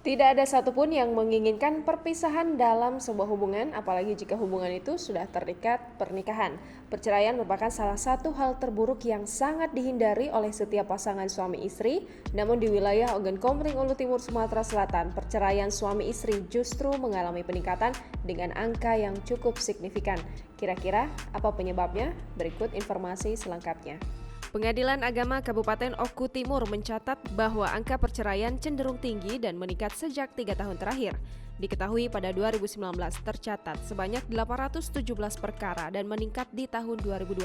Tidak ada satupun yang menginginkan perpisahan dalam sebuah hubungan, apalagi jika hubungan itu sudah terikat pernikahan. Perceraian merupakan salah satu hal terburuk yang sangat dihindari oleh setiap pasangan suami istri. Namun di wilayah Ogan Komering Ulu Timur Sumatera Selatan, perceraian suami istri justru mengalami peningkatan dengan angka yang cukup signifikan. Kira-kira apa penyebabnya? Berikut informasi selengkapnya. Pengadilan Agama Kabupaten Oku Timur mencatat bahwa angka perceraian cenderung tinggi dan meningkat sejak 3 tahun terakhir. Diketahui pada 2019 tercatat sebanyak 817 perkara dan meningkat di tahun 2020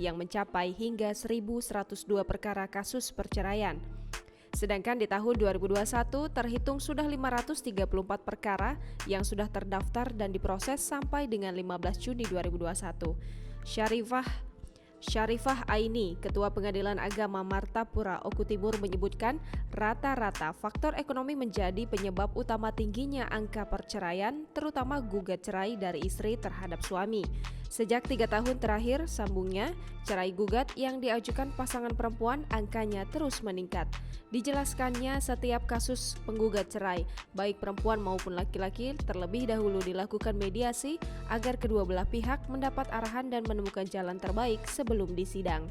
yang mencapai hingga 1.102 perkara kasus perceraian. Sedangkan di tahun 2021 terhitung sudah 534 perkara yang sudah terdaftar dan diproses sampai dengan 15 Juni 2021. Syarifah Aini, Ketua Pengadilan Agama Martapura Oku Timur menyebutkan rata-rata faktor ekonomi menjadi penyebab utama tingginya angka perceraian, terutama gugat cerai dari istri terhadap suami. Sejak 3 tahun terakhir, sambungnya, cerai gugat yang diajukan pasangan perempuan angkanya terus meningkat. Dijelaskannya setiap kasus penggugat cerai, baik perempuan maupun laki-laki, terlebih dahulu dilakukan mediasi agar kedua belah pihak mendapat arahan dan menemukan jalan terbaik sebelum disidang.